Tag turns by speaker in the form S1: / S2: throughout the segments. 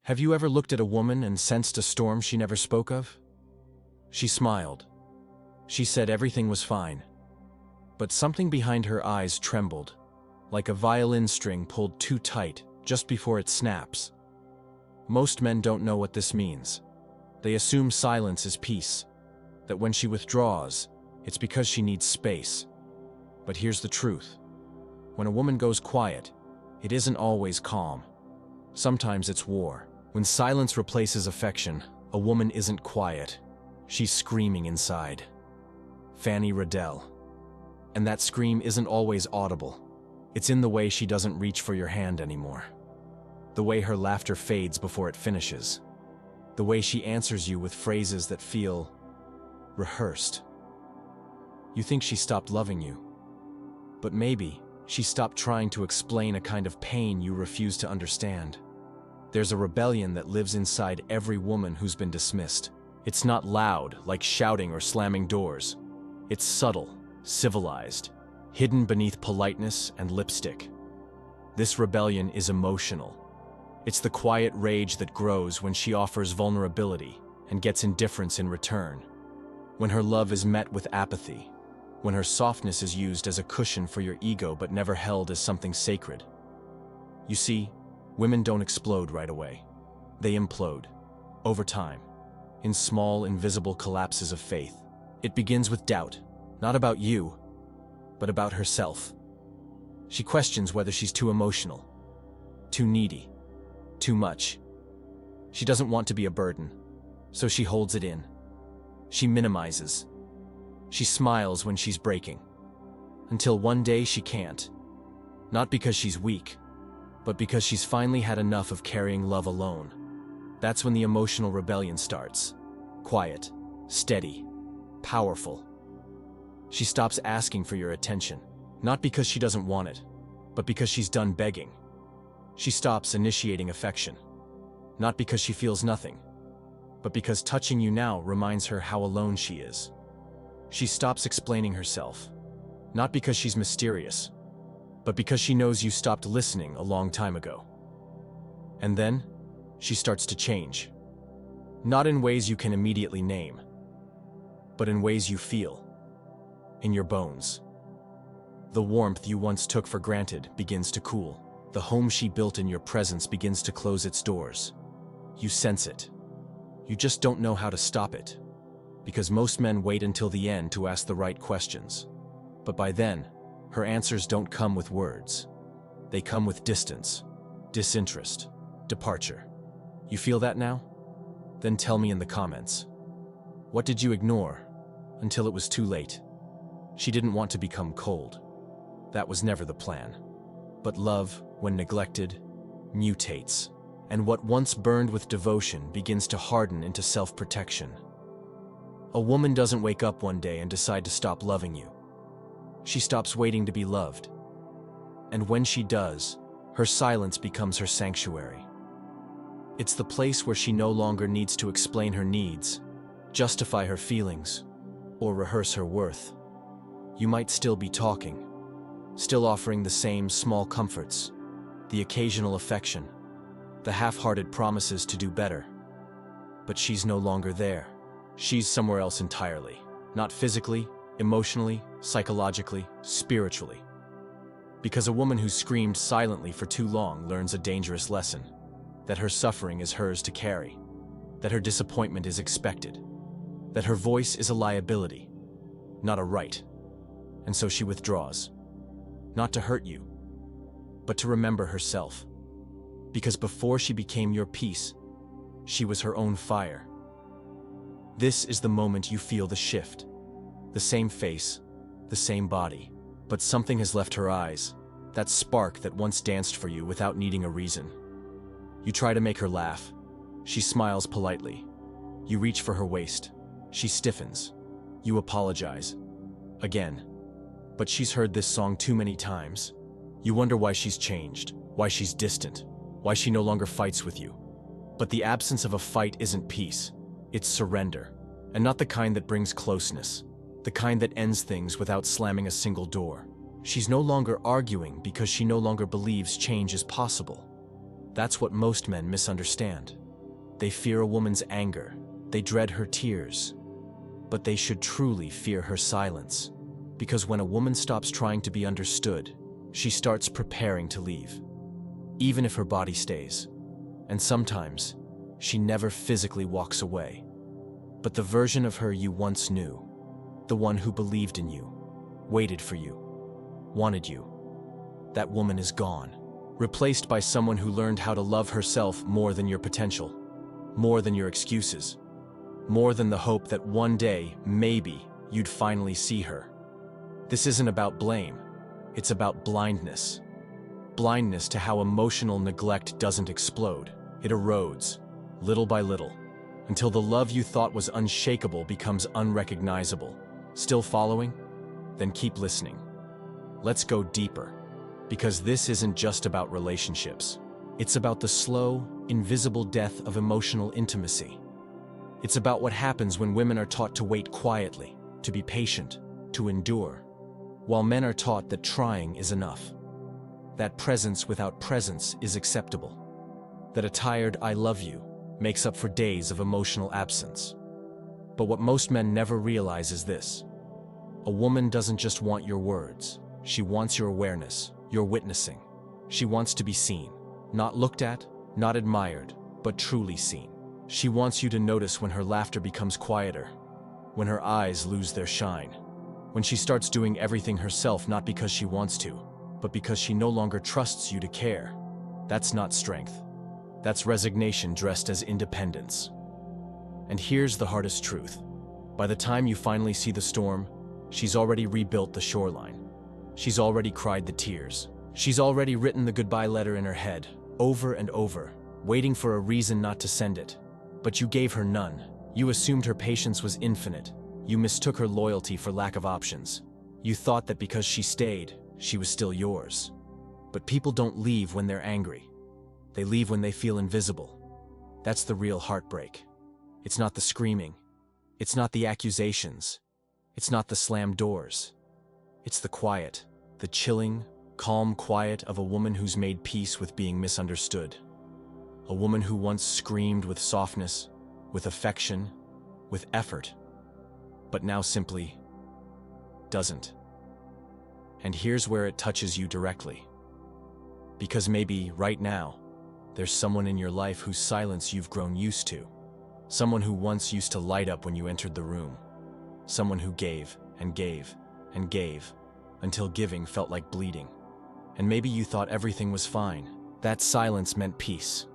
S1: Have you ever looked at a woman and sensed a storm she never spoke of? She smiled. She said everything was fine. But something behind her eyes trembled, like a violin string pulled too tight just before it snaps. Most men don't know what this means. They assume silence is peace, that when she withdraws, it's because she needs space. But here's the truth. When a woman goes quiet, it isn't always calm. Sometimes it's war. When silence replaces affection, a woman isn't quiet. She's screaming inside. Fanny Radel. And that scream isn't always audible. It's in the way she doesn't reach for your hand anymore. The way her laughter fades before it finishes. The way she answers you with phrases that feel rehearsed. You think she stopped loving you. But maybe she stopped trying to explain a kind of pain you refuse to understand. There's a rebellion that lives inside every woman who's been dismissed. It's not loud, like shouting or slamming doors. It's subtle, civilized, hidden beneath politeness and lipstick. This rebellion is emotional. It's the quiet rage that grows when she offers vulnerability and gets indifference in return. When her love is met with apathy. When her softness is used as a cushion for your ego but never held as something sacred. You see, women don't explode right away. They implode, over time, in small, invisible collapses of faith. It begins with doubt, not about you, but about herself. She questions whether she's too emotional, too needy, too much. She doesn't want to be a burden, so she holds it in. She minimizes. She smiles when she's breaking, until one day she can't. Not because she's weak, but because she's finally had enough of carrying love alone. That's when the emotional rebellion starts. Quiet, steady, powerful. She stops asking for your attention, not because she doesn't want it, but because she's done begging. She stops initiating affection, not because she feels nothing, but because touching you now reminds her how alone she is. She stops explaining herself, not because she's mysterious, but because she knows you stopped listening a long time ago. And then, she starts to change. Not in ways you can immediately name, but in ways you feel. In your bones. The warmth you once took for granted begins to cool. The home she built in your presence begins to close its doors. You sense it. You just don't know how to stop it. Because most men wait until the end to ask the right questions. But by then, her answers don't come with words. They come with distance, disinterest, departure. You feel that now? Then tell me in the comments. What did you ignore until it was too late? She didn't want to become cold. That was never the plan. But love, when neglected, mutates. And what once burned with devotion begins to harden into self-protection. A woman doesn't wake up one day and decide to stop loving you. She stops waiting to be loved. And when she does, her silence becomes her sanctuary. It's the place where she no longer needs to explain her needs, justify her feelings, or rehearse her worth. You might still be talking, still offering the same small comforts, the occasional affection, the half-hearted promises to do better. But she's no longer there. She's somewhere else entirely. Not physically, emotionally, psychologically, spiritually. Because a woman who screamed silently for too long learns a dangerous lesson. That her suffering is hers to carry. That her disappointment is expected. That her voice is a liability, not a right. And so she withdraws. Not to hurt you, but to remember herself. Because before she became your peace, she was her own fire. This is the moment you feel the shift. The same face, the same body, but something has left her eyes. That spark that once danced for you without needing a reason. You try to make her laugh. She smiles politely. You reach for her waist. She stiffens. You apologize. Again. But she's heard this song too many times. You wonder why she's changed, why she's distant, why she no longer fights with you. But the absence of a fight isn't peace. It's surrender. And not the kind that brings closeness. The kind that ends things without slamming a single door. She's no longer arguing because she no longer believes change is possible. That's what most men misunderstand. They fear a woman's anger. They dread her tears. But they should truly fear her silence. Because when a woman stops trying to be understood, she starts preparing to leave. Even if her body stays. And sometimes, she never physically walks away. But the version of her you once knew, the one who believed in you, waited for you, wanted you, that woman is gone, replaced by someone who learned how to love herself more than your potential, more than your excuses, more than the hope that one day, maybe, you'd finally see her. This isn't about blame, it's about blindness. Blindness to how emotional neglect doesn't explode. It erodes, little by little, until the love you thought was unshakable becomes unrecognizable. Still following? Then keep listening. Let's go deeper. Because this isn't just about relationships. It's about the slow, invisible death of emotional intimacy. It's about what happens when women are taught to wait quietly, to be patient, to endure, while men are taught that trying is enough. That presence without presence is acceptable. That a tired "I love you" makes up for days of emotional absence. But what most men never realize is this. A woman doesn't just want your words. She wants your awareness, your witnessing. She wants to be seen. Not looked at, not admired, but truly seen. She wants you to notice when her laughter becomes quieter, when her eyes lose their shine, when she starts doing everything herself not because she wants to, but because she no longer trusts you to care. That's not strength. That's resignation dressed as independence. And here's the hardest truth. By the time you finally see the storm, she's already rebuilt the shoreline. She's already cried the tears. She's already written the goodbye letter in her head, over and over, waiting for a reason not to send it. But you gave her none. You assumed her patience was infinite. You mistook her loyalty for lack of options. You thought that because she stayed, she was still yours. But people don't leave when they're angry. They leave when they feel invisible. That's the real heartbreak. It's not the screaming. It's not the accusations. It's not the slammed doors. It's the quiet, the chilling, calm quiet of a woman who's made peace with being misunderstood. A woman who once screamed with softness, with affection, with effort, but now simply doesn't. And here's where it touches you directly. Because maybe right now, there's someone in your life whose silence you've grown used to. Someone who once used to light up when you entered the room. Someone who gave and gave and gave until giving felt like bleeding. And maybe you thought everything was fine. That silence meant peace.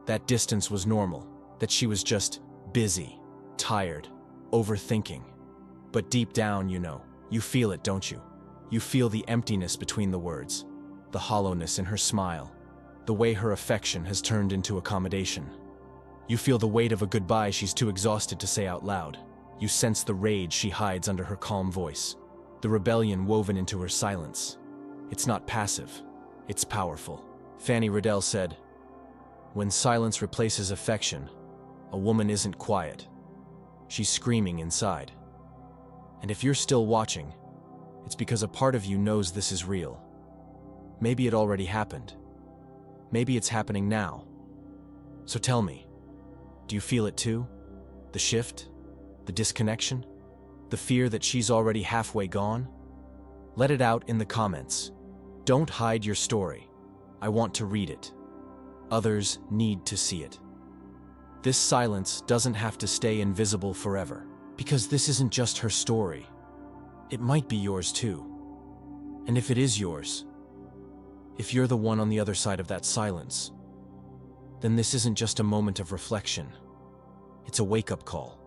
S1: That distance was normal. That she was just busy, tired, overthinking. But deep down, you feel it, don't you? You feel the emptiness between the words, the hollowness in her smile, the way her affection has turned into accommodation. You feel the weight of a goodbye she's too exhausted to say out loud. You sense the rage she hides under her calm voice, the rebellion woven into her silence. It's not passive, it's powerful. Fanny Radel said, "When silence replaces affection, a woman isn't quiet. She's screaming inside." And if you're still watching, it's because a part of you knows this is real. Maybe it already happened. Maybe it's happening now. So tell me, do you feel it too? The shift? The disconnection? The fear that she's already halfway gone? Let it out in the comments. Don't hide your story. I want to read it. Others need to see it. This silence doesn't have to stay invisible forever, because this isn't just her story. It might be yours too. And if it is yours, if you're the one on the other side of that silence, then this isn't just a moment of reflection. It's a wake-up call.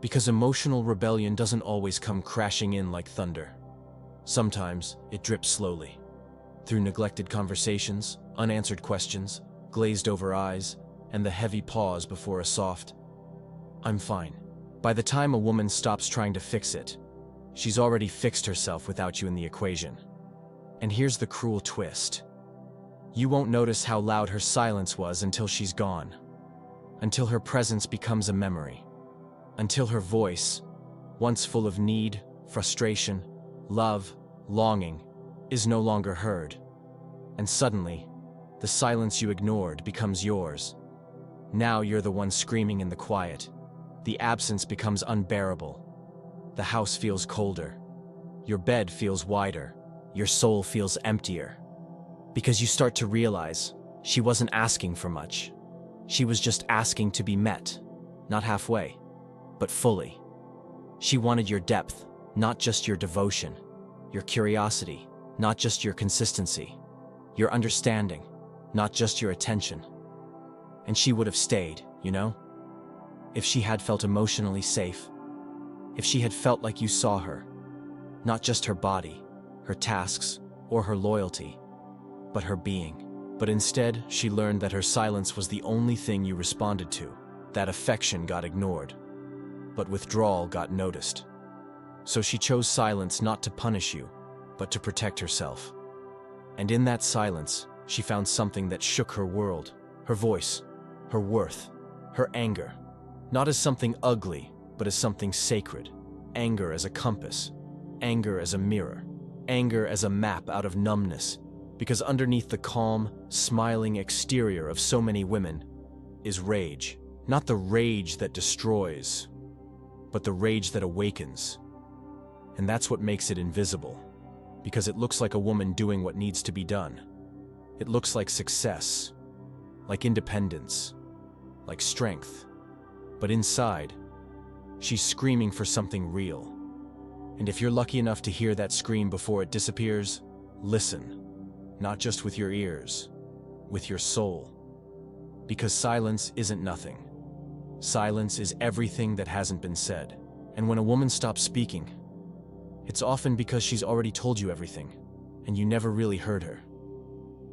S1: Because emotional rebellion doesn't always come crashing in like thunder. Sometimes it drips slowly, through neglected conversations, unanswered questions, glazed over eyes, and the heavy pause before a soft, "I'm fine." By the time a woman stops trying to fix it, she's already fixed herself without you in the equation. And here's the cruel twist. You won't notice how loud her silence was until she's gone. Until her presence becomes a memory. Until her voice, once full of need, frustration, love, longing, is no longer heard. And suddenly, The silence you ignored becomes yours. Now you're the one screaming in the quiet. The absence becomes unbearable. The house feels colder. Your bed feels wider. Your soul feels emptier. Because you start to realize she wasn't asking for much. She was just asking to be met, not halfway, but fully. She wanted your depth, not just your devotion, your curiosity, not just your consistency, your understanding, not just your attention. And she would have stayed, you know? If she had felt emotionally safe, if she had felt like you saw her, not just her body, her tasks, or her loyalty, but her being. But instead, she learned that her silence was the only thing you responded to. That affection got ignored, but withdrawal got noticed. So she chose silence not to punish you, but to protect herself. And in that silence, she found something that shook her world, her voice, her worth, her anger. Not as something ugly, but as something sacred. Anger as a compass, anger as a mirror, anger as a map out of numbness. Because underneath the calm, smiling exterior of so many women is rage. Not the rage that destroys, but the rage that awakens. And that's what makes it invisible. Because it looks like a woman doing what needs to be done. It looks like success, like independence, like strength. But inside, she's screaming for something real. And if you're lucky enough to hear that scream before it disappears, listen. Not just with your ears, with your soul. Because silence isn't nothing. Silence is everything that hasn't been said. And when a woman stops speaking, it's often because she's already told you everything, and you never really heard her.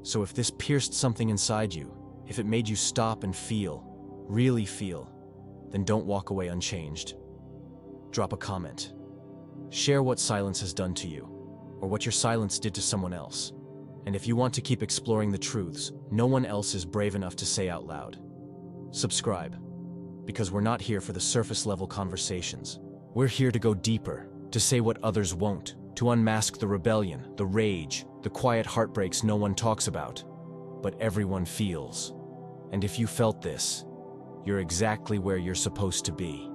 S1: So if this pierced something inside you, if it made you stop and feel, really feel, then don't walk away unchanged. Drop a comment. Share what silence has done to you, or what your silence did to someone else. And if you want to keep exploring the truths no one else is brave enough to say out loud, subscribe. Because we're not here for the surface-level conversations. We're here to go deeper, to say what others won't, to unmask the rebellion, the rage, the quiet heartbreaks no one talks about, but everyone feels. And if you felt this, you're exactly where you're supposed to be.